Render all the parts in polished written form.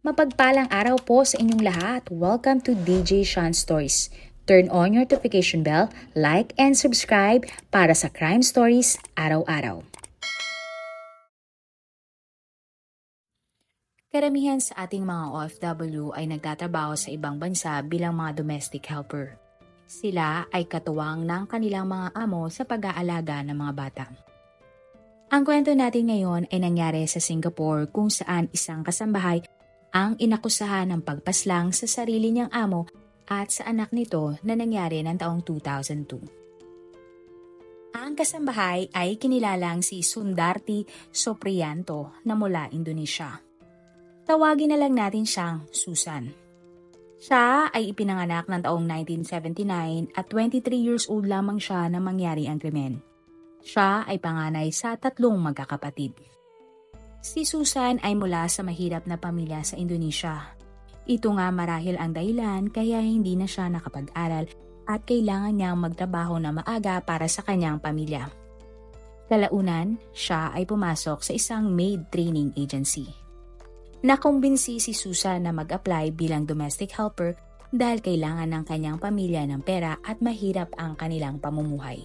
Mapagpalang araw po sa inyong lahat. Welcome to DJ Sean Stories. Turn on your notification bell, like and subscribe para sa crime stories araw-araw. Karamihan sa ating mga OFW ay nagtatrabaho sa ibang bansa bilang mga domestic helper. Sila ay katuwang ng kanilang mga amo sa pag-aalaga ng mga bata. Ang kwento natin ngayon ay nangyari sa Singapore kung saan isang kasambahay ang inakusahan ng pagpaslang sa sarili niyang amo at sa anak nito na nangyari ng taong 2002. Ang kasambahay ay kinilalang si Sundarti Soprianto na mula Indonesia. Tawagin na lang natin siyang Susan. Siya ay ipinanganak ng taong 1979 at 23 years old lamang siya nang mangyari ang krimen. Siya ay panganay sa 3 magkakapatid. Si Susan ay mula sa mahirap na pamilya sa Indonesia. Ito nga marahil ang dahilan kaya hindi na siya nakapag-aral at kailangan niyang magtrabaho na maaga para sa kanyang pamilya. Kalaunan, siya ay pumasok sa isang maid training agency. Nakumbinsi si Susan na mag-apply bilang domestic helper dahil kailangan ng kanyang pamilya ng pera at mahirap ang kanilang pamumuhay.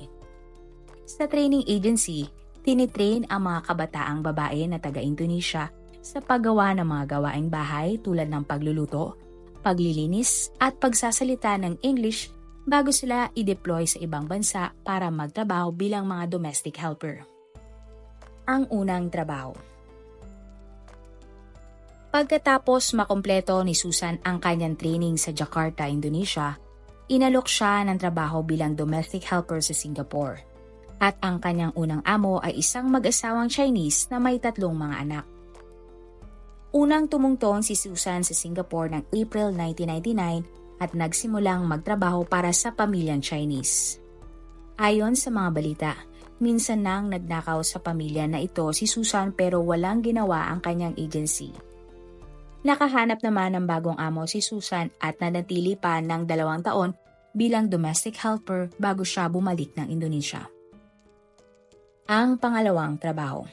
Sa training agency, tinitrain ang mga kabataang babae na taga-Indonesia sa paggawa ng mga gawaing bahay tulad ng pagluluto, paglilinis at pagsasalita ng English bago sila i-deploy sa ibang bansa para magtrabaho bilang mga domestic helper. Ang unang trabaho. Pagkatapos makumpleto ni Susan ang kanyang training sa Jakarta, Indonesia, inalok siya ng trabaho bilang domestic helper sa Singapore. At ang kanyang unang amo ay isang mag-asawang Chinese na may 3 mga anak. Unang tumungtong si Susan sa Singapore ng April 1999 at nagsimulang magtrabaho para sa pamilyang Chinese. Ayon sa mga balita, minsan nang nagnakaw sa pamilya na ito si Susan pero walang ginawa ang kanyang agency. Nakahanap naman ng bagong amo si Susan at nanatili pa ng 2 taon bilang domestic helper bago siya bumalik ng Indonesia. Ang pangalawang trabaho.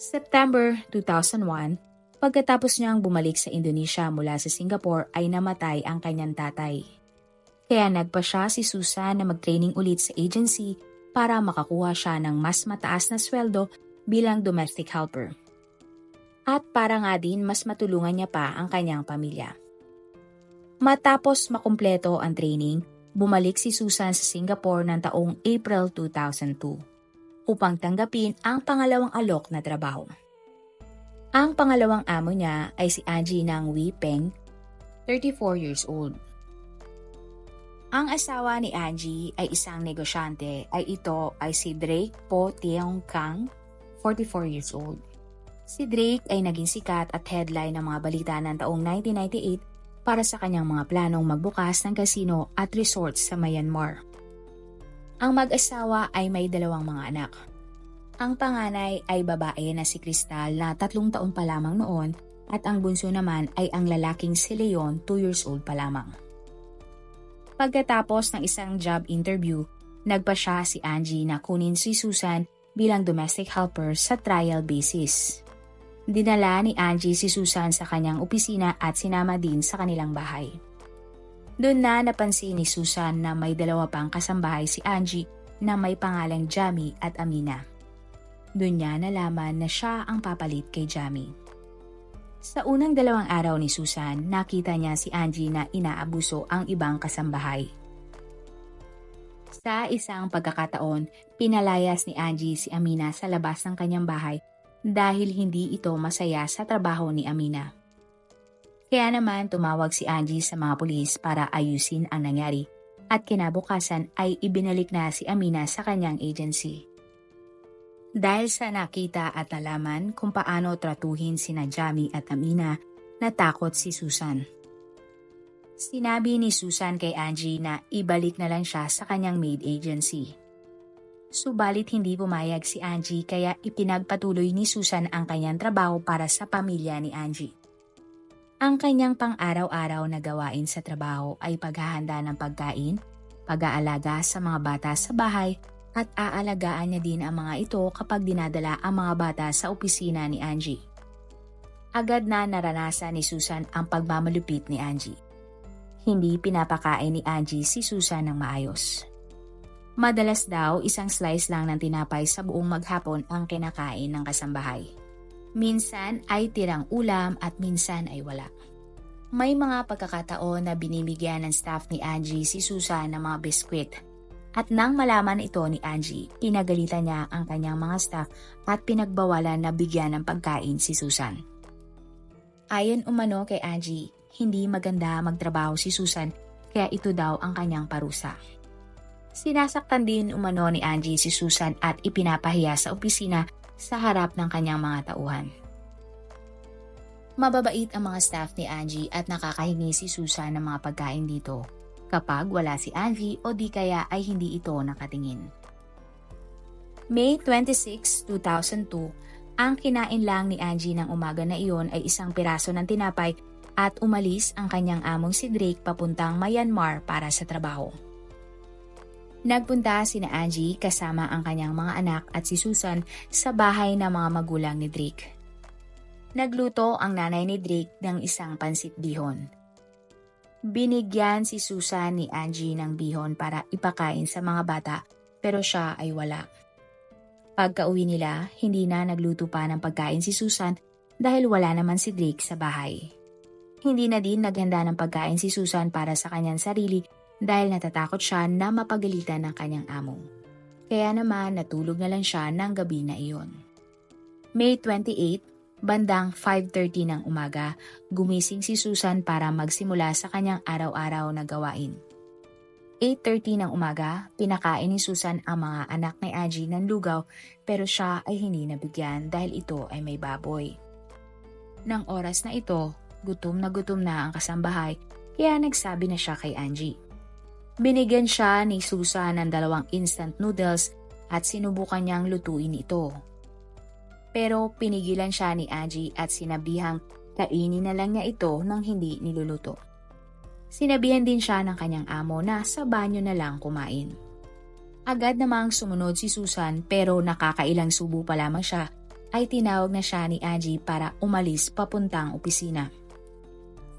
September 2001, pagkatapos niyang bumalik sa Indonesia mula sa Singapore ay namatay ang kanyang tatay. Kaya nagpa siya si Susan na mag-training ulit sa agency para makakuha siya ng mas mataas na sweldo bilang domestic helper. At para nga din mas matulungan niya pa ang kanyang pamilya. Matapos makumpleto ang training, bumalik si Susan sa Singapore ng taong April 2002 upang tanggapin ang pangalawang alok na trabaho. Ang pangalawang amo niya ay si Angie ng Wee Peng, 34 years old. Ang asawa ni Angie ay isang negosyante ito ay si Drake Po Tiong Kang, 44 years old. Si Drake ay naging sikat at headline ng mga balita ng taong 1998 para sa kanyang mga planong magbukas ng casino at resorts sa Myanmar. Ang mag-asawa ay may 2 mga anak. Ang panganay ay babae na si Crystal na 3 taon pa lamang noon at ang bunso naman ay ang lalaking si Leon 2 years old pa lamang. Pagkatapos ng isang job interview, nagpa siya si Angie na kunin si Susan bilang domestic helper sa trial basis. Dinala ni Angie si Susan sa kanyang opisina at sinama din sa kanilang bahay. Doon na napansin ni Susan na may 2 pang kasambahay si Angie na may pangalang Jamie at Amina. Doon niya nalaman na siya ang papalit kay Jamie. Sa unang 2 araw ni Susan, nakita niya si Angie na inaabuso ang ibang kasambahay. Sa isang pagkakataon, pinalayas ni Angie si Amina sa labas ng kanyang bahay dahil hindi ito masaya sa trabaho ni Amina. Kaya naman tumawag si Angie sa mga pulis para ayusin ang nangyari at kinabukasan ay ibinalik na si Amina sa kanyang agency. Dahil sa nakita at nalaman kung paano tratuhin sina Jamie at Amina, natakot si Susan. Sinabi ni Susan kay Angie na ibalik na lang siya sa kanyang maid agency. Subalit hindi pumayag si Angie kaya ipinagpatuloy ni Susan ang kanyang trabaho para sa pamilya ni Angie. Ang kanyang pang-araw-araw na gawain sa trabaho ay paghahanda ng pagkain, pag-aalaga sa mga bata sa bahay at aalagaan niya din ang mga ito kapag dinadala ang mga bata sa opisina ni Angie. Agad na naranasan ni Susan ang pagmamalupit ni Angie. Hindi pinapakain ni Angie si Susan ng maayos. Madalas daw isang slice lang ng tinapay sa buong maghapon ang kinakain ng kasambahay. Minsan ay tirang ulam at minsan ay wala. May mga pagkakataon na binibigyan ng staff ni Angie si Susan ng mga biskwit. At nang malaman ito ni Angie, pinagalitan niya ang kanyang mga staff at pinagbawalan na bigyan ng pagkain si Susan. Ayon umano kay Angie, hindi maganda magtrabaho si Susan kaya ito daw ang kanyang parusa. Sinasaktan din umano ni Angie si Susan at ipinapahiya sa opisina sa harap ng kanyang mga tauhan. Mababait ang mga staff ni Angie at nakakahingi si Susan ng mga pagkain dito kapag wala si Angie o di kaya ay hindi ito nakatingin. May 26, 2002, ang kinain lang ni Angie ng umaga na iyon ay isang piraso ng tinapay at umalis ang kanyang among si Drake papuntang Myanmar para sa trabaho. Nagpunta sina Angie kasama ang kanyang mga anak at si Susan sa bahay ng mga magulang ni Drake. Nagluto ang nanay ni Drake ng isang pansit bihon. Binigyan si Susan ni Angie ng bihon para ipakain sa mga bata pero siya ay wala. Pagka-uwi nila, hindi na nagluto pa ng pagkain si Susan dahil wala naman si Drake sa bahay. Hindi na din naghanda ng pagkain si Susan para sa kanyang sarili dahil natatakot siya na mapagalitan ng kanyang amo. Kaya naman natulog na lang siya ng gabi na iyon. May 28, bandang 5:30 ng umaga, gumising si Susan para magsimula sa kanyang araw-araw na gawain. 8:30 ng umaga, pinakain ni Susan ang mga anak ni Angie ng lugaw pero siya ay hindi nabigyan dahil ito ay may baboy. Nang oras na ito, gutom na ang kasambahay kaya nagsabi na siya kay Angie. Binigyan siya ni Susan ng 2 instant noodles at sinubukan niyang lutuin ito. Pero pinigilan siya ni Angie at sinabihang kainin na lang niya ito nang hindi niluluto. Sinabihan din siya ng kanyang amo na sa banyo na lang kumain. Agad namang sumunod si Susan pero nakakailang subo pa lamang siya ay tinawag na siya ni Angie para umalis papuntang opisina.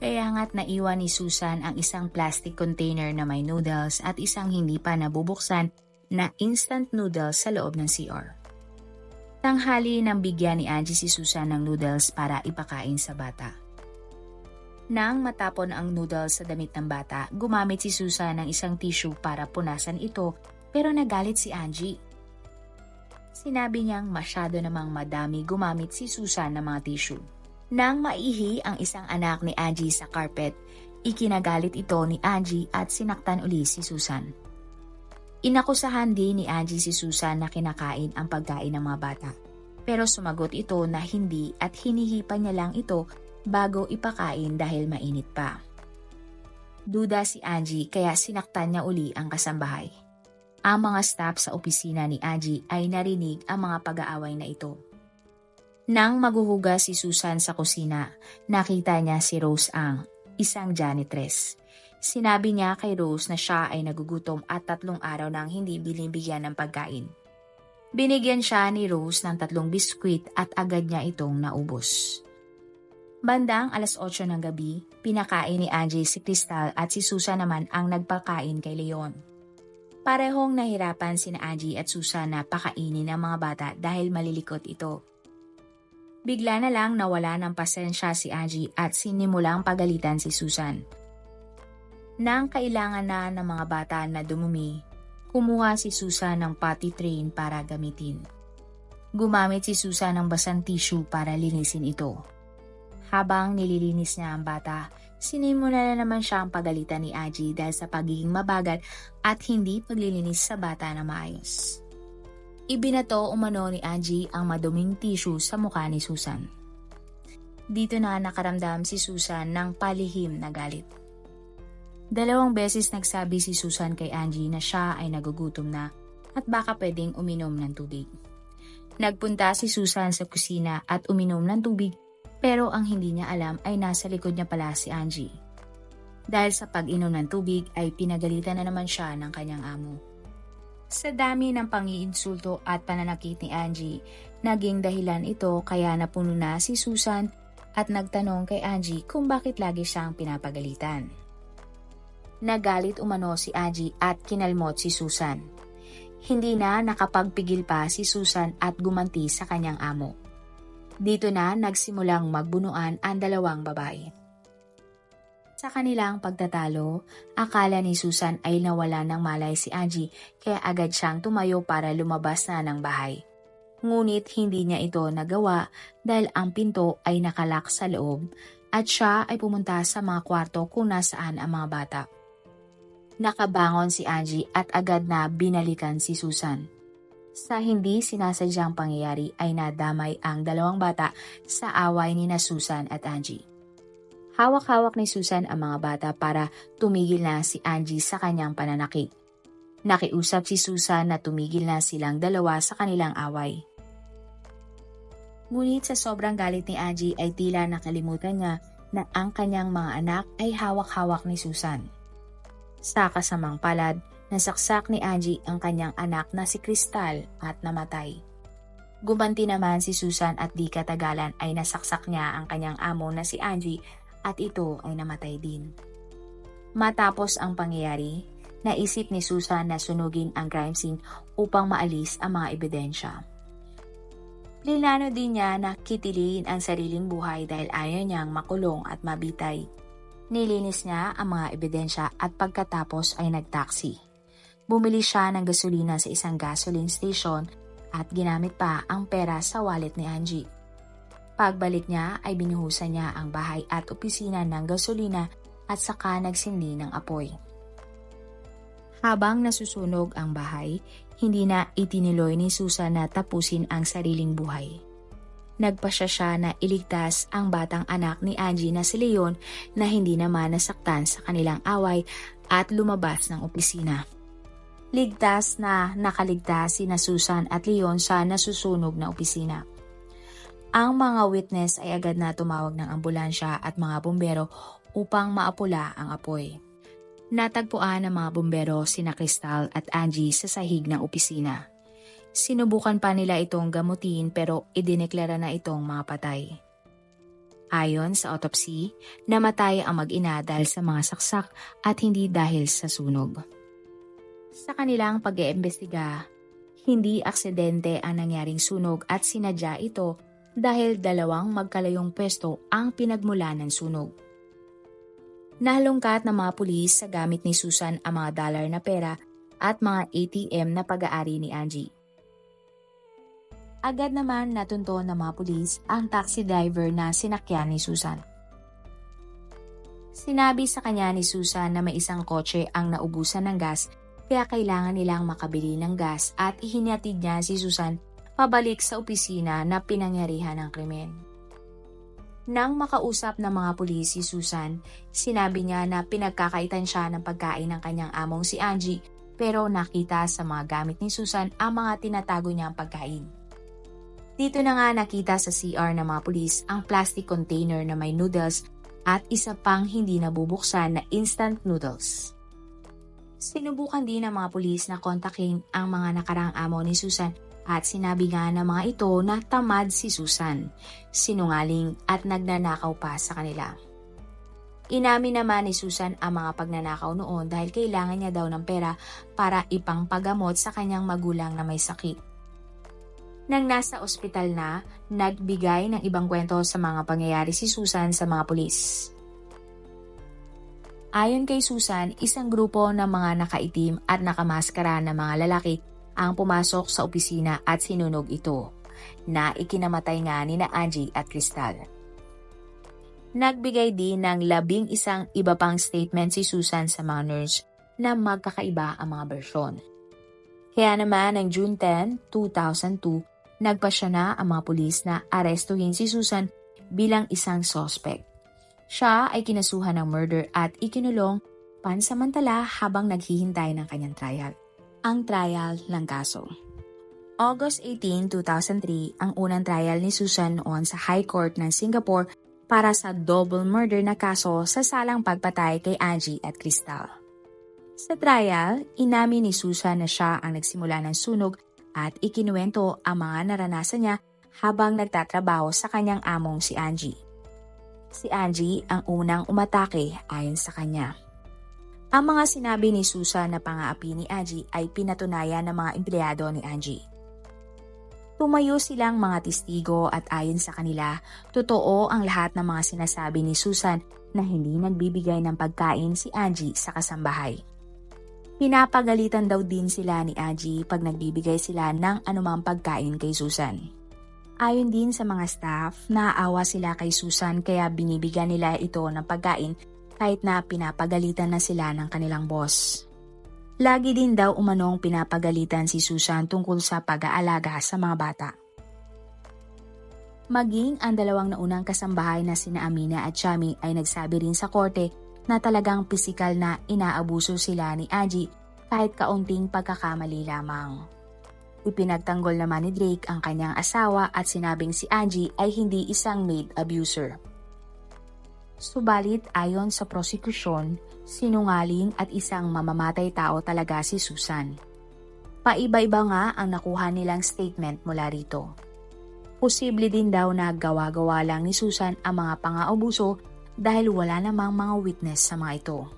Kaya nga't naiwan ni Susan ang isang plastic container na may noodles at isang hindi pa nabubuksan na instant noodles sa loob ng CR. Tanghali nang bigyan ni Angie si Susan ng noodles para ipakain sa bata. Nang matapon ang noodles sa damit ng bata, gumamit si Susan ng isang tissue para punasan ito pero nagalit si Angie. Sinabi niyang masyado namang madami gumamit si Susan ng mga tissue. Nang maihi ang isang anak ni Angie sa carpet, ikinagalit ito ni Angie at sinaktan uli si Susan. Inakusahan din ni Angie si Susan na kinakain ang pagkain ng mga bata. Pero sumagot ito na hindi at hinihipan niya lang ito bago ipakain dahil mainit pa. Duda si Angie kaya sinaktan niya uli ang kasambahay. Ang mga staff sa opisina ni Angie ay narinig ang mga pag-aaway na ito. Nang maghuhugas si Susan sa kusina, nakita niya si Rose Ang, isang janitress. Sinabi niya kay Rose na siya ay nagugutom at 3 araw nang hindi binibigyan ng pagkain. Binigyan siya ni Rose ng 3 biskwit at agad niya itong naubos. Bandang 8:00 ng gabi, pinakain ni Angie si Crystal at si Susan naman ang nagpakain kay Leon. Parehong nahirapan sina Angie at Susan na pakainin ang mga bata dahil malilikot ito. Bigla na lang nawala ng pasensya si Angie at sinimulang pagalitan si Susan. Nang kailangan na ng mga bata na dumumi, kumuha si Susan ng potty train para gamitin. Gumamit si Susan ng basang tissue para linisin ito. Habang nililinis niya ang bata, sinimula na naman siyang pagalitan ni Angie dahil sa pagiging mabagal at hindi paglilinis sa bata na maayos. Ibinato umano ni Angie ang maduming tissue sa mukha ni Susan. Dito na nakaramdam si Susan ng palihim na galit. 2 beses nagsabi si Susan kay Angie na siya ay nagugutom na at baka pwedeng uminom ng tubig. Nagpunta si Susan sa kusina at uminom ng tubig pero ang hindi niya alam ay nasa likod niya pala si Angie. Dahil sa pag-inom ng tubig ay pinagalitan na naman siya ng kanyang amo. Sa dami ng pangiinsulto at pananakit ni Angie, naging dahilan ito kaya napuno na si Susan at nagtanong kay Angie kung bakit lagi siyang pinapagalitan. Nagalit umano si Angie at kinalmot si Susan. Hindi na nakapagpigil pa si Susan at gumanti sa kanyang amo. Dito na nagsimulang magbunuan ang dalawang babae. Sa kanilang pagtatalo, akala ni Susan ay nawala ng malay si Angie kaya agad siyang tumayo para lumabas na ng bahay. Ngunit hindi niya ito nagawa dahil ang pinto ay nakalak sa loob at siya ay pumunta sa mga kwarto kung nasaan ang mga bata. Nakabangon si Angie at agad na binalikan si Susan. Sa hindi sinasadyang pangyayari ay nadamay ang dalawang bata sa away ni na Susan at Angie. Hawak-hawak ni Susan ang mga bata para tumigil na si Angie sa kanyang pananakit. Nakiusap si Susan na tumigil na silang dalawa sa kanilang away. Ngunit sa sobrang galit ni Angie ay tila nakalimutan niya na ang kanyang mga anak ay hawak-hawak ni Susan. Sa kasamang palad, nasaksak ni Angie ang kanyang anak na si Crystal at namatay. Gumanti naman si Susan at di katagalan ay nasaksak niya ang kanyang amo na si Angie at ito ay namatay din. Matapos ang pangyayari, naisip ni Susan na sunugin ang crime scene upang maalis ang mga ebidensya. Plinano din niya na kitilin ang sariling buhay dahil ayaw niyang makulong at mabitay. Nilinis niya ang mga ebidensya at pagkatapos ay nagtaksi. Bumili siya ng gasolina sa isang gasoline station at ginamit pa ang pera sa wallet ni Angie. Pagbalik niya ay binuhusan niya ang bahay at opisina ng gasolina at saka nagsindi ng apoy. Habang nasusunog ang bahay, hindi na itiniloy ni Susan na tapusin ang sariling buhay. Nagpasya siya na iligtas ang batang anak ni Angie na si Leon na hindi naman nasaktan sa kanilang away at lumabas ng opisina. Ligtas na nakaligtas sina Susan at Leon sa nasusunog na opisina. Ang mga witness ay agad na tumawag ng ambulansya at mga bumbero upang maapula ang apoy. Natagpuan ng mga bumbero sina Crystal at Angie sa sahig ng opisina. Sinubukan pa nila itong gamutin pero idineklara na itong mga patay. Ayon sa autopsy, namatay ang mag-ina dahil sa mga saksak at hindi dahil sa sunog. Sa kanilang pag-iimbestiga, hindi aksidente ang nangyaring sunog at sinadya ito dahil dalawang magkalayong pwesto ang pinagmula ng sunog. Nalungkat ng mga pulis sa gamit ni Susan ang mga dollar na pera at mga ATM na pag-aari ni Angie. Agad naman natunton ng mga pulis ang taxi driver na sinakyan ni Susan. Sinabi sa kanya ni Susan na may isang kotse ang naubusan ng gas kaya kailangan nilang makabili ng gas at ihinatid niya si Susan pabalik sa opisina na pinangyarihan ng krimen. Nang makausap ng mga pulis si Susan, sinabi niya na pinagkakaitan siya ng pagkain ng kanyang among si Angie pero nakita sa mga gamit ni Susan ang mga tinatago niyang pagkain. Dito na nga nakita sa CR ng mga pulis ang plastic container na may noodles at isa pang hindi nabubuksan na instant noodles. Sinubukan din ng mga pulis na kontakin ang mga nakaraang amo ni Susan at sinabi nga ng mga ito na tamad si Susan, sinungaling at nagnanakaw pa sa kanila. Inamin naman ni Susan ang mga pagnanakaw noon dahil kailangan niya daw ng pera para ipangpagamot sa kanyang magulang na may sakit. Nang nasa ospital na, nagbigay ng ibang kwento sa mga pangyayari si Susan sa mga pulis. Ayon kay Susan, isang grupo ng mga nakaitim at nakamaskara na mga lalaki ang pumasok sa opisina at sinunog ito, na ikinamatay nga ni na Angie at Crystal. Nagbigay din ng 11 iba pang statement si Susan sa mga nurse na magkakaiba ang mga bersyon. Kaya naman ng June 10, 2002, nagpasya na ang mga pulis na arestuhin si Susan bilang isang suspect. Siya ay kinasuhan ng murder at ikinulong pansamantala habang naghihintay ng kanyang trial. Ang trial ng kaso. August 18, 2003, ang unang trial ni Susan noon sa High Court ng Singapore para sa double murder na kaso sa salang pagpatay kay Angie at Crystal. Sa trial, inamin ni Susan na siya ang nagsimula ng sunog at ikinuwento ang mga naranasan niya habang nagtatrabaho sa kanyang among si Angie. Si Angie ang unang umatake ayon sa kanya. Ang mga sinabi ni Susan na pang-aapi ni Angie ay pinatunayan ng mga empleyado ni Angie. Tumayo silang mga testigo at ayon sa kanila, totoo ang lahat ng mga sinasabi ni Susan na hindi nagbibigay ng pagkain si Angie sa kasambahay. Pinapagalitan daw din sila ni Angie pag nagbibigay sila ng anumang pagkain kay Susan. Ayon din sa mga staff, naaawa sila kay Susan kaya binibigyan nila ito ng pagkain kahit na pinapagalitan na sila ng kanilang boss. Lagi din daw umanong pinapagalitan si Susan tungkol sa pag-aalaga sa mga bata. Maging ang dalawang naunang kasambahay na sina Amina at Chami ay nagsabi rin sa korte na talagang pisikal na inaabuso sila ni Angie kahit kaunting pagkakamali lamang. Ipinagtanggol naman ni Drake ang kanyang asawa at sinabing si Angie ay hindi isang maid abuser. Subalit ayon sa prosekusyon, sinungaling at isang mamamatay tao talaga si Susan. Paiba-iba nga ang nakuha nilang statement mula rito. Posible din daw na gawa-gawa lang ni Susan ang mga pang-aabuso dahil wala namang mga witness sa mga ito.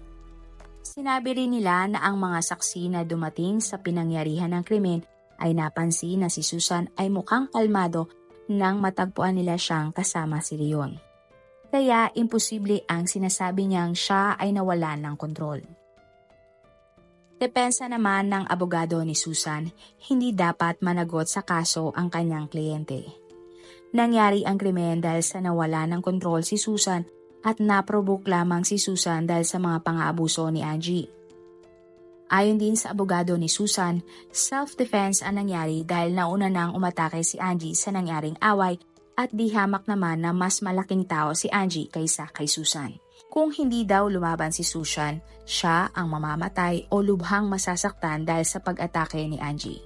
Sinabi rin nila na ang mga saksi na dumating sa pinangyarihan ng krimen ay napansin na si Susan ay mukhang kalmado nang matagpuan nila siyang kasama si Leon. Kaya imposible ang sinasabi niyang siya ay nawalan ng kontrol. Depensa naman ng abogado ni Susan, hindi dapat managot sa kaso ang kanyang kliyente. Nangyari ang krimen dahil sa nawalan ng kontrol si Susan at naprovoke lamang si Susan dahil sa mga pang-aabuso ni Angie. Ayon din sa abogado ni Susan, self-defense ang nangyari dahil nauna nang umatake si Angie sa nangyaring away at di hamak naman na mas malaking tao si Angie kaysa kay Susan. Kung hindi daw lumaban si Susan, siya ang mamamatay o lubhang masasaktan dahil sa pag-atake ni Angie.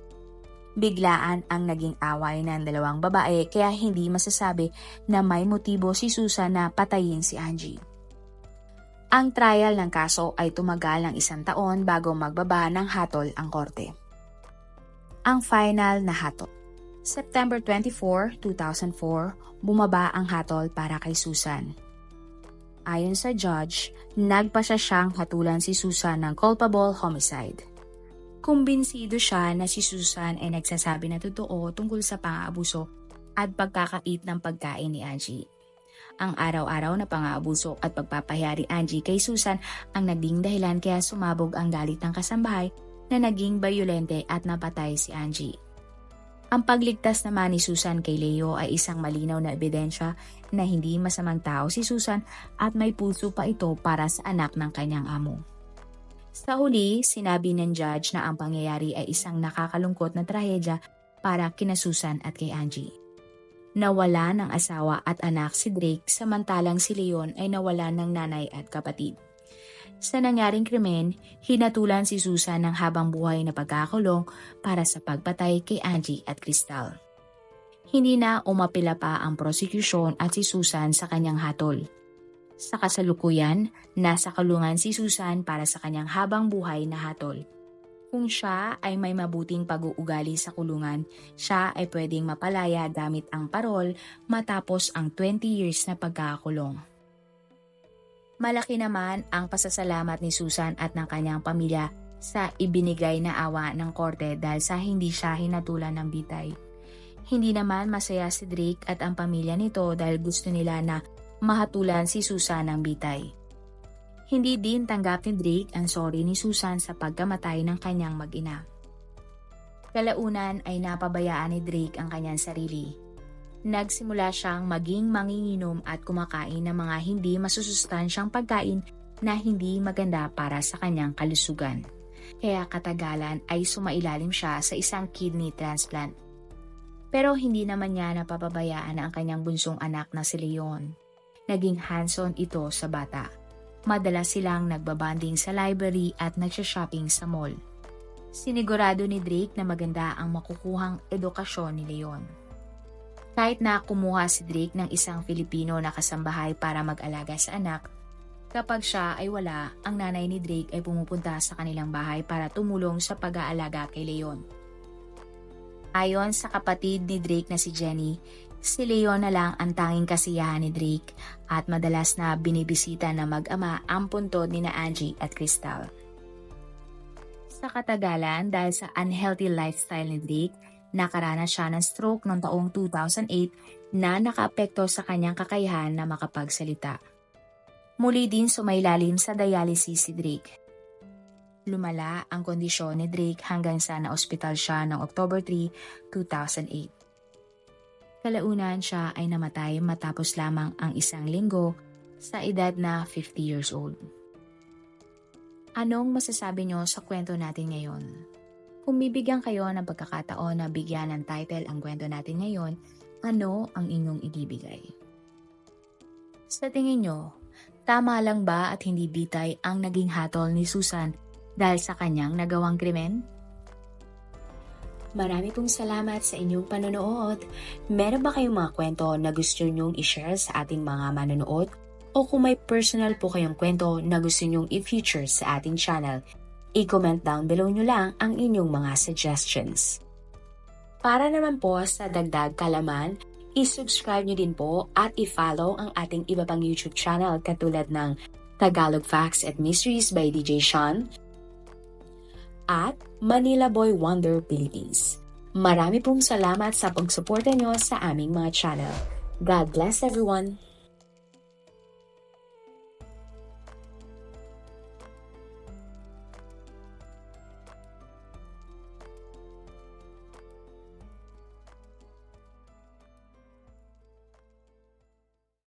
Biglaan ang naging away ng dalawang babae kaya hindi masasabi na may motibo si Susan na patayin si Angie. Ang trial ng kaso ay tumagal ng 1 taon bago magbaba ng hatol ang korte. Ang final na hatol. September 24, 2004, bumaba ang hatol para kay Susan. Ayon sa judge, nagpasya siyang hatulan si Susan ng culpable homicide. Kumbinsido siya na si Susan ay nagsasabi na totoo tungkol sa pang-aabuso at pagkakait ng pagkain ni Angie. Ang araw-araw na pang-aabuso at pagpapahiya ni Angie kay Susan ang naging dahilan kaya sumabog ang galit ng kasambahay na naging bayolente at napatay si Angie. Ang pagligtas naman ni Susan kay Leo ay isang malinaw na ebidensya na hindi masamang tao si Susan at may puso pa ito para sa anak ng kanyang amo. Sa huli, sinabi ng judge na ang pangyayari ay isang nakakalungkot na trahedya para kina Susan at kay Angie. Nawala ng asawa at anak si Drake samantalang si Leon ay nawala ng nanay at kapatid. Sa nangyaring krimen, hinatulan si Susan ng habang buhay na pagkakulong para sa pagpatay kay Angie at Crystal. Hindi na umapila pa ang prosecution at si Susan sa kanyang hatol. Sa kasalukuyan, nasa kulungan si Susan para sa kanyang habang buhay na hatol. Kung siya ay may mabuting pag-uugali sa kulungan, siya ay pwedeng mapalaya gamit ang parol matapos ang 20 years na pagkakakulong. Malaki naman ang pasasalamat ni Susan at ng kanyang pamilya sa ibinigay na awa ng korte dahil sa hindi siya hinatulan ng bitay. Hindi naman masaya si Drake at ang pamilya nito dahil gusto nila na mahatulan si Susan ng bitay. Hindi din tanggap ni Drake ang sorry ni Susan sa pagkamatay ng kanyang mag-ina. Kalaunan ay napabayaan ni Drake ang kanyang sarili. Nagsimula siyang maging manginginom at kumakain ng mga hindi masusustansyang pagkain na hindi maganda para sa kanyang kalusugan. Kaya katagalan ay sumailalim siya sa isang kidney transplant. Pero hindi naman niya napapabayaan ang kanyang bunsong anak na si Leon. Naging hands-on ito sa bata. Madalas silang nagbabanding sa library at nagsha-shopping sa mall. Sinigurado ni Drake na maganda ang makukuhang edukasyon ni Leon. Kahit na kumuha si Drake ng isang Filipino na kasambahay para mag-alaga sa anak, kapag siya ay wala, ang nanay ni Drake ay pumupunta sa kanilang bahay para tumulong sa pag-aalaga kay Leon. Ayon sa kapatid ni Drake na si Jenny, Si Leo na lang ang tanging kasiyahan ni Drake at madalas na binibisita ng mag-ama ang puntod ni na Angie at Crystal. Sa katagalan, dahil sa unhealthy lifestyle ni Drake, nakaranas siya ng stroke noong taong 2008 na nakaapekto sa kanyang kakayahan na makapagsalita. Muli din sumailalim sa dialysis si Drake. Lumala ang kondisyon ni Drake hanggang sa na-ospital siya noong October 3, 2008. Kalaunan siya ay namatay matapos lamang ang 1 linggo sa edad na 50 years old. Anong masasabi nyo sa kwento natin ngayon? Kung bibigyan kayo ng pagkakataon na bigyan ng title ang kwento natin ngayon, ano ang inyong ibibigay? Sa tingin nyo, tama lang ba at hindi bitay ang naging hatol ni Susan dahil sa kanyang nagawang krimen? Marami pong salamat sa inyong panonood. Meron ba kayong mga kwento na gusto nyong i-share sa ating mga manonood? O kung may personal po kayong kwento na gusto nyong i-feature sa ating channel, i-comment down below nyo lang ang inyong mga suggestions. Para naman po sa dagdag kalaman, i-subscribe nyo din po at i-follow ang ating iba pang YouTube channel katulad ng Tagalog Facts and Mysteries by DJ Sean at Manila Boy Wonder Philippines. Marami pong salamat sa pagsuporta nyo sa aming mga channel. God bless everyone!